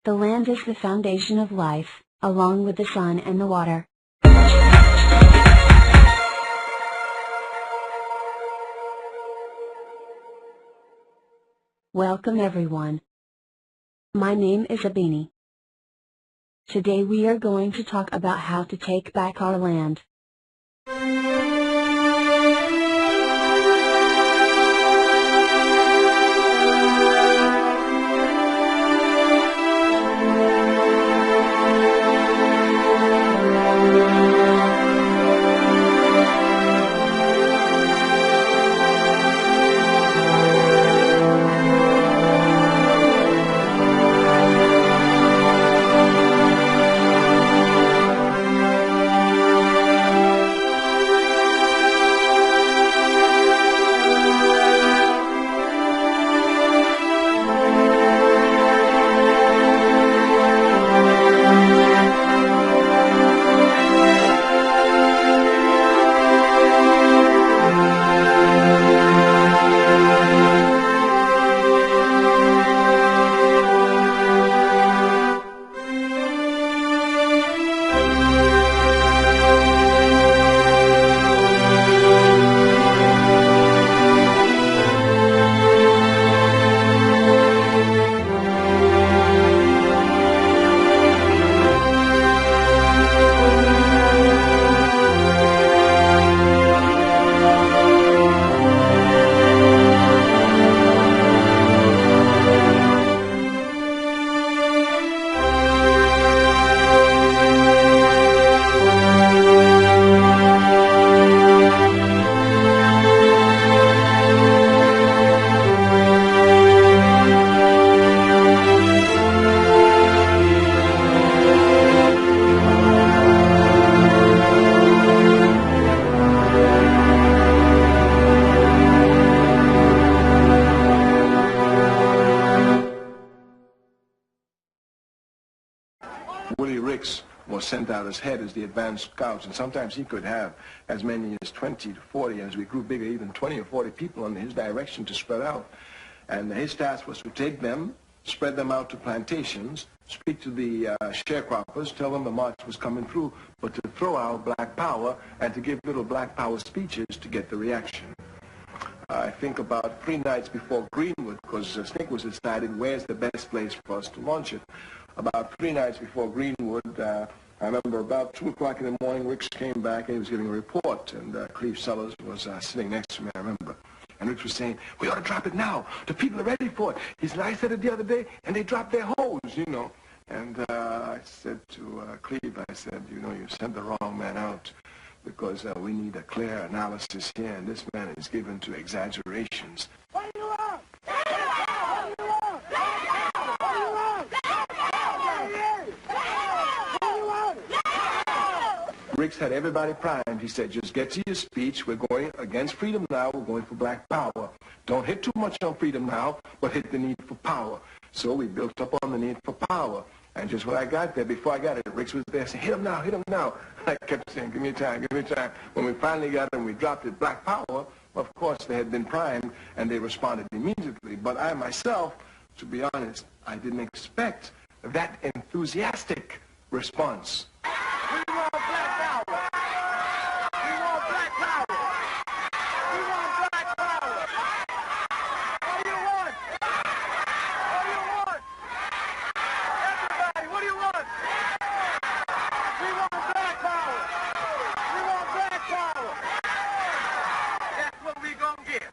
The land is the foundation of life, along with the sun and the water. Welcome everyone. My name is Abini. Today we are going to talk about how to take back our land. Was sent out as head as the advanced scouts, and sometimes he could have as many as 20 to 40, and as we grew bigger, even 20 or 40 people under his direction to spread out. And his task was to take them, spread them out to plantations, speak to the sharecroppers, tell them the march was coming through, but to throw out black power and to give little black power speeches to get the reaction. I think about 3 nights before Greenwood, because Snake was decided where's the best place for us to launch it. About 3 nights before Greenwood, I remember about 2 o'clock in the morning, Ricks came back and he was giving a report, and Cleve Sellers was sitting next to me, I remember. And Ricks was saying, we ought to drop it now. The people are ready for it. He said, I said it the other day, and they dropped their hose, you know. And I said to Cleve, I said, you know, you sent the wrong man out, because we need a clear analysis here, and this man is given to exaggerations. Ricks had everybody primed. He said, just get to your speech. We're going against freedom now. We're going for black power. Don't hit too much on freedom now, but hit the need for power. So we built up on the need for power. And just when I got there, before I got it, Ricks was there saying, hit him now, hit him now. I kept saying, give me time, give me time. When we finally got it and we dropped it, black power, of course, they had been primed and they responded immediately. But I myself, to be honest, I didn't expect that enthusiastic response. We want black power. We want black power. We want black power. What do you want? What do you want? Everybody, what do you want? We want black power. We want black power. That's what we gonna get.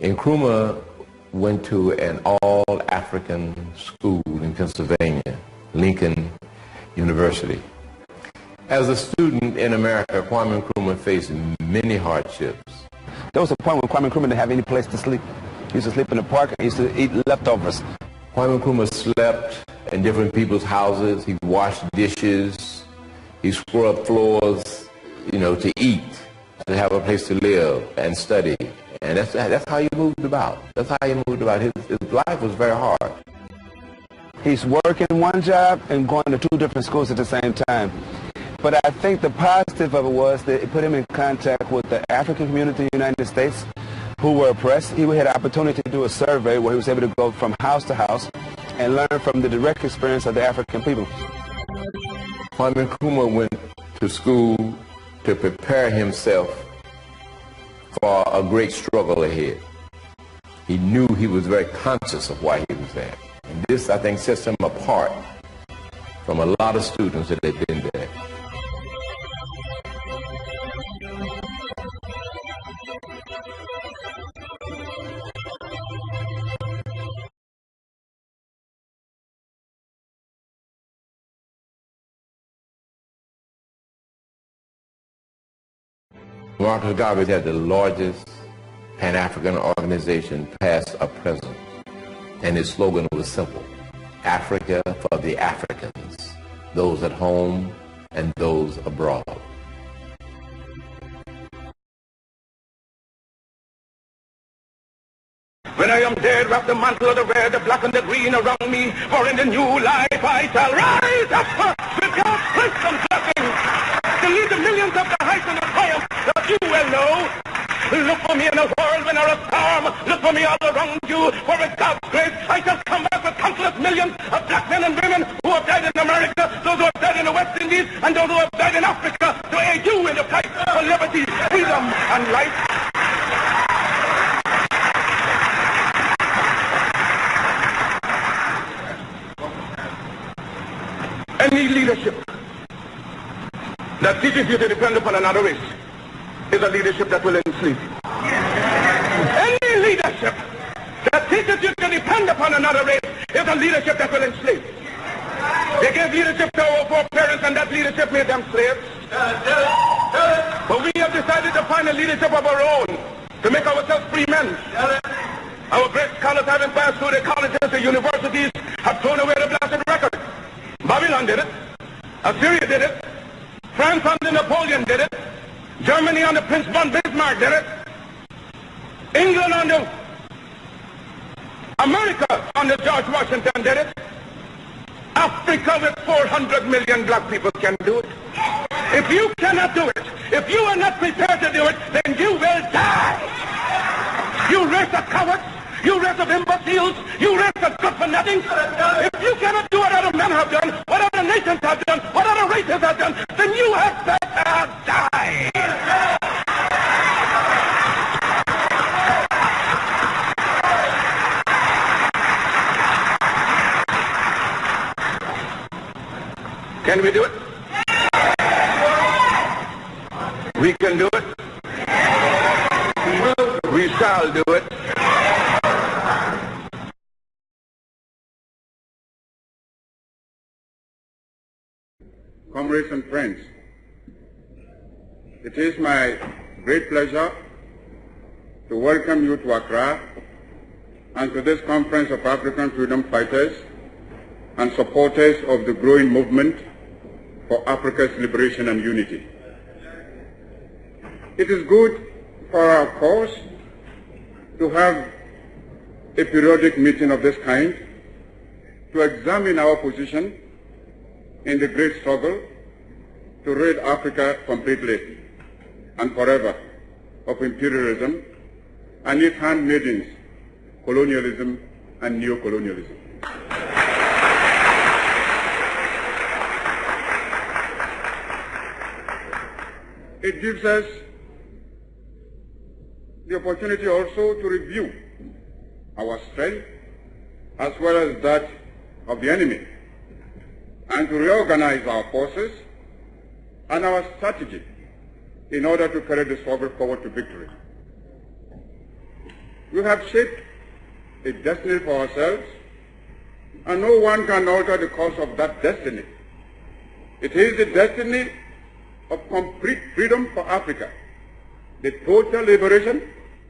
Nkrumah went to an all-African school in Pennsylvania, Lincoln University. As a student in America, Kwame Nkrumah faced many hardships. There was a point when Kwame Nkrumah didn't have any place to sleep. He used to sleep in the park and he used to eat leftovers. Kwame Nkrumah slept in different people's houses. He washed dishes. He scrubbed floors, to eat, to have a place to live and study. And that's how he moved about. That's how he moved about. His life was very hard. He's working one job and going to 2 different schools at the same time. But I think the positive of it was that it put him in contact with the African community in the United States who were oppressed. He had an opportunity to do a survey where he was able to go from house to house and learn from the direct experience of the African people. Kwame Nkrumah went to school to prepare himself for a great struggle ahead. He knew he was very conscious of why he was there. And this, I think, sets him apart from a lot of students that had been there. Garvey had the largest Pan-African organization, past or present, and his slogan was simple: Africa for the Africans, those at home and those abroad. When I am dead, wrap the mantle of the red, the black and the green around me, for in the new life I shall rise up with God's wisdom blessing to lead the millions of the heights and the triumph that you well know. Look for me in a whirlwind or a storm. Look for me all around you, for with God's grace I shall come back with countless millions of black men and women who have died in America, those who have died in the West Indies, and those who have died in Africa, to aid you in the fight for liberty, freedom, and life. Any leadership that teaches you to depend upon another race is a leadership that will enslave you. Any leadership that teaches you to depend upon another race is a leadership that will enslave you. They gave leadership to our foreparents, and that leadership made them slaves. But we have decided to find a leadership of our own, to make ourselves free men. Our great scholars, having passed through the colleges and universities, have thrown away the blasted record. Babylon did it. Assyria did it. France under Napoleon did it. Germany under Prince von Bismarck did it. England under America under George Washington did it. Africa with 400 million black people can do it. If you cannot do it, if you are not prepared to do it, then you will die. You race of cowards, you race of imbeciles, you race of good for nothing. If you cannot do what other men have done, what other nations have done, what other races have done, then you had better die. Can we do it? We can do it. We shall do it. Comrades and friends, it is my great pleasure to welcome you to Accra and to this conference of African freedom fighters and supporters of the growing movement for Africa's liberation and unity. It is good for our cause to have a periodic meeting of this kind to examine our position in the great struggle to rid Africa completely and forever of imperialism and its handmaidens, colonialism and neocolonialism. It gives us the opportunity also to review our strength as well as that of the enemy, and to reorganize our forces and our strategy in order to carry the struggle forward to victory. We have shaped a destiny for ourselves, and no one can alter the course of that destiny. It is the destiny of complete freedom for Africa, the total liberation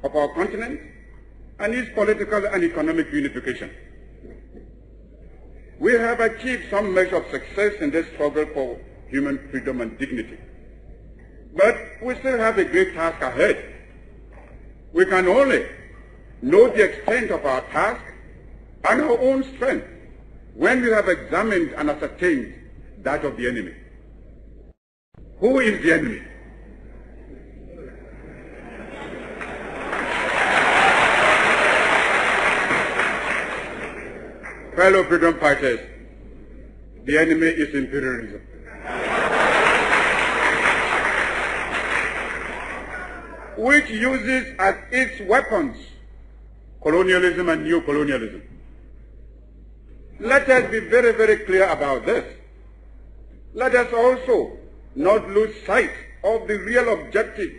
of our continent, and its political and economic unification. We have achieved some measure of success in this struggle for human freedom and dignity. But we still have a great task ahead. We can only know the extent of our task and our own strength when we have examined and ascertained that of the enemy. Who is the enemy? Fellow freedom fighters, the enemy is imperialism. Which uses as its weapons colonialism and neocolonialism. Let us be very, very clear about this. Let us also not lose sight of the real objective,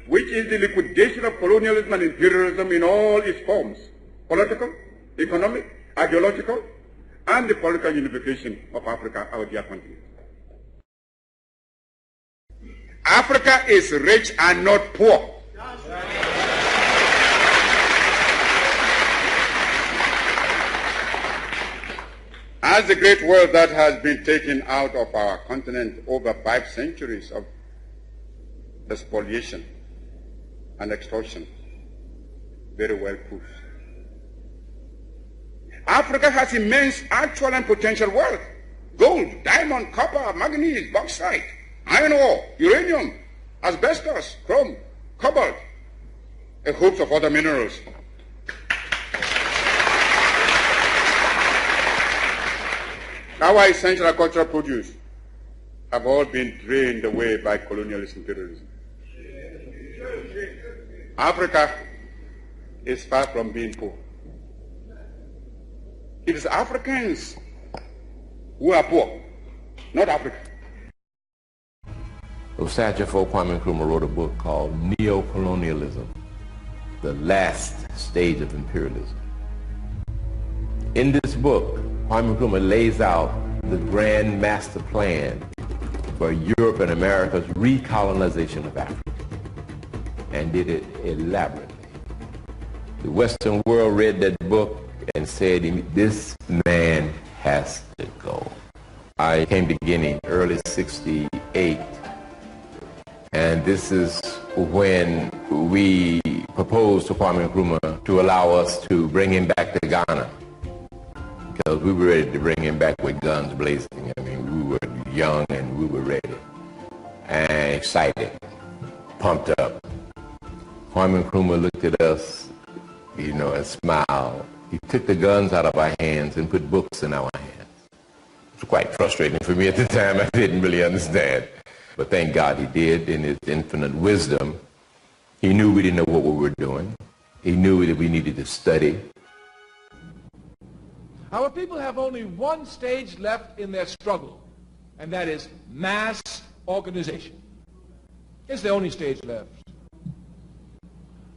which is the liquidation of colonialism and imperialism in all its forms: political, economic, ideological, and the political unification of Africa, our dear continent. Africa is rich and not poor. As the great wealth that has been taken out of our continent over 5 centuries of spoliation and extortion very well proves. Africa has immense actual and potential wealth: gold, diamond, copper, manganese, bauxite, iron ore, uranium, asbestos, chrome, cobalt, a host of other minerals. Our essential agricultural produce have all been drained away by colonialist imperialism. Africa is far from being poor. It is Africans who are poor, not Africa. Osachafo Kwame Nkrumah wrote a book called Neocolonialism, the Last Stage of Imperialism. In this book, Kwame Nkrumah lays out the grand master plan for Europe and America's recolonization of Africa, and did it elaborately. The Western world read that book and said, this man has to go. I came to Guinea early '68, and this is when we proposed to Kwame Nkrumah to allow us to bring him back to Ghana, because we were ready to bring him back with guns blazing. I mean, we were young and we were ready and excited, pumped up. Kwame Nkrumah looked at us, you know, and smiled. He took the guns out of our hands and put books in our hands. It was quite frustrating for me at the time. I didn't really understand. But thank God he did. In his infinite wisdom, he knew we didn't know what we were doing. He knew that we needed to study. Our people have only one stage left in their struggle, and that is mass organization. It's the only stage left.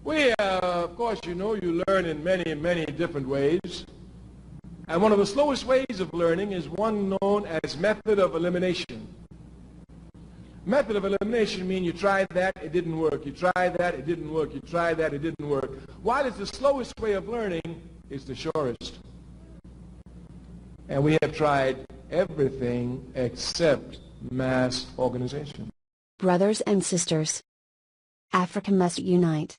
We, of course, you know, you learn in many, many different ways. And one of the slowest ways of learning is one known as method of elimination. Method of elimination means you tried that, it didn't work. You tried that, it didn't work. You tried that, it didn't work. While it's the slowest way of learning, it's the surest. And we have tried everything except mass organization. Brothers and sisters, Africa must unite.